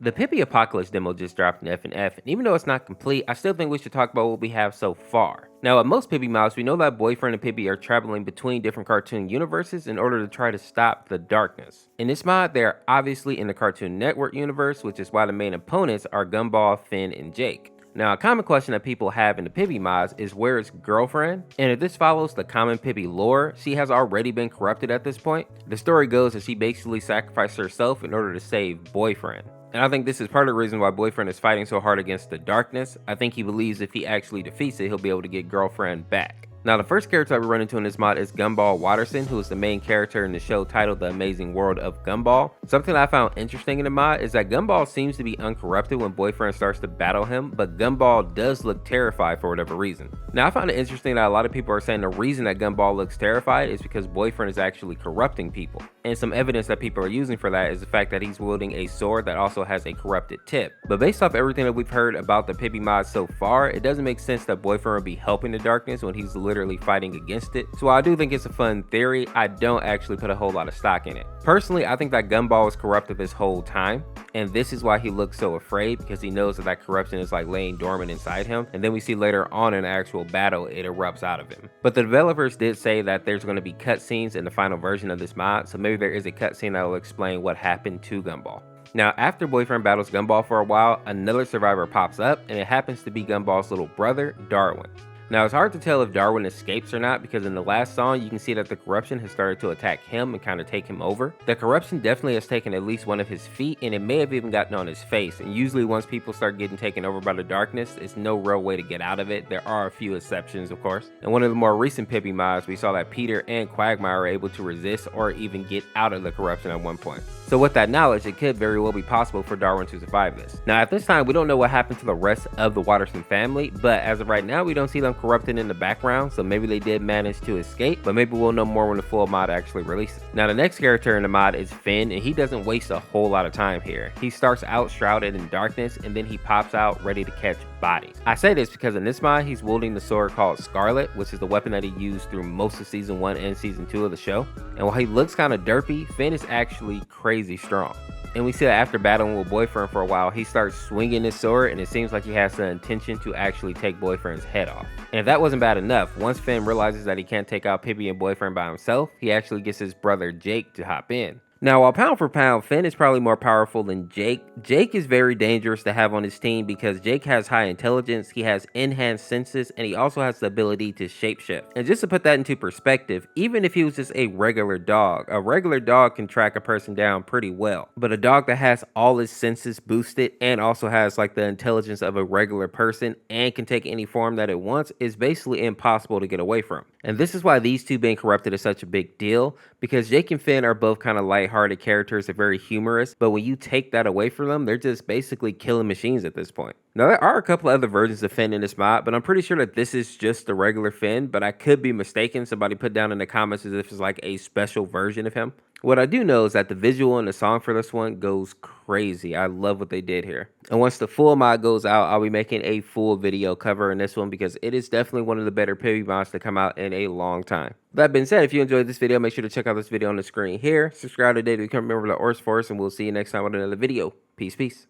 The Pibby Apocalypse demo just dropped in F&F, and even though it's not complete, I still think we should talk about what we have so far. Now, at most Pibby mods, we know that Boyfriend and Pibby are traveling between different cartoon universes in order to try to stop the darkness. In this mod, they are obviously in the Cartoon Network universe, which is why the main opponents are Gumball, Finn, and Jake. Now, a common question that people have in the Pibby mods is where is Girlfriend? And if this follows the common Pibby lore, she has already been corrupted at this point. The story goes that she basically sacrificed herself in order to save Boyfriend. And I think this is part of the reason why Boyfriend is fighting so hard against the darkness. I think he believes if he actually defeats it, he'll be able to get Girlfriend back. Now, the first character that we run into in this mod is Gumball Watterson, who is the main character in the show titled The Amazing World of Gumball. Something that I found interesting in the mod is that Gumball seems to be uncorrupted when Boyfriend starts to battle him, but Gumball does look terrified for whatever reason. Now, I found it interesting that a lot of people are saying the reason that Gumball looks terrified is because Boyfriend is actually corrupting people. And some evidence that people are using for that is the fact that he's wielding a sword that also has a corrupted tip. But based off everything that we've heard about the Pibby mod so far, it doesn't make sense that Boyfriend would be helping the darkness when he's literally fighting against it. So while I do think it's a fun theory, I don't actually put a whole lot of stock in it. Personally, I think that Gumball was corrupted this whole time, and this is why he looks so afraid, because he knows that that corruption is like laying dormant inside him, and then we see later on in the actual battle it erupts out of him. But the developers did say that there's going to be cutscenes in the final version of this mod, so maybe there is a cutscene that will explain what happened to Gumball. Now, after Boyfriend battles Gumball for a while, another survivor pops up, and it happens to be Gumball's little brother, Darwin. Now, it's hard to tell if Darwin escapes or not, because in the last song you can see that the corruption has started to attack him and kind of take him over. The corruption definitely has taken at least one of his feet, and it may have even gotten on his face, and usually once people start getting taken over by the darkness, it's no real way to get out of it. There are a few exceptions, of course. In one of the more recent Pibby mods, we saw that Peter and Quagmire were able to resist or even get out of the corruption at one point. So with that knowledge, it could very well be possible for Darwin to survive this. Now, at this time, we don't know what happened to the rest of the Watterson family, but as of right now, we don't see them corrupted in the background, so maybe they did manage to escape, but maybe we'll know more when the full mod actually releases. Now, the next character in the mod is Finn, and he doesn't waste a whole lot of time here. He starts out shrouded in darkness, and then he pops out ready to catch bodies. I say this because in this mod, he's wielding the sword called Scarlet, which is the weapon that he used through most of season 1 and season 2 of the show. And while he looks kind of derpy, Finn is actually crazy strong. And we see that after battling with Boyfriend for a while, he starts swinging his sword, and it seems like he has the intention to actually take Boyfriend's head off. And if that wasn't bad enough, once Finn realizes that he can't take out Pibby and Boyfriend by himself, he actually gets his brother Jake to hop in. Now, while pound for pound, Finn is probably more powerful than Jake. Jake is very dangerous to have on his team because Jake has high intelligence, he has enhanced senses, and he also has the ability to shapeshift. And just to put that into perspective, even if he was just a regular dog can track a person down pretty well. But a dog that has all his senses boosted and also has like the intelligence of a regular person and can take any form that it wants is basically impossible to get away from. And this is why these two being corrupted is such a big deal, because Jake and Finn are both kind of lighthearted characters, they're very humorous, but when you take that away from them, they're just basically killing machines at this point. Now, there are a couple other versions of Finn in this mod, but I'm pretty sure that this is just the regular Finn, but I could be mistaken. Somebody put down in the comments as if it's like a special version of him. What I do know is that the visual and the song for this one goes crazy. I love what they did here. And once the full mod goes out, I'll be making a full video covering this one because it is definitely one of the better Pibby mods to come out in a long time. That being said, if you enjoyed this video, make sure to check out this video on the screen here. Subscribe today to become a member of the Orseofkorse, and we'll see you next time with another video. Peace, peace.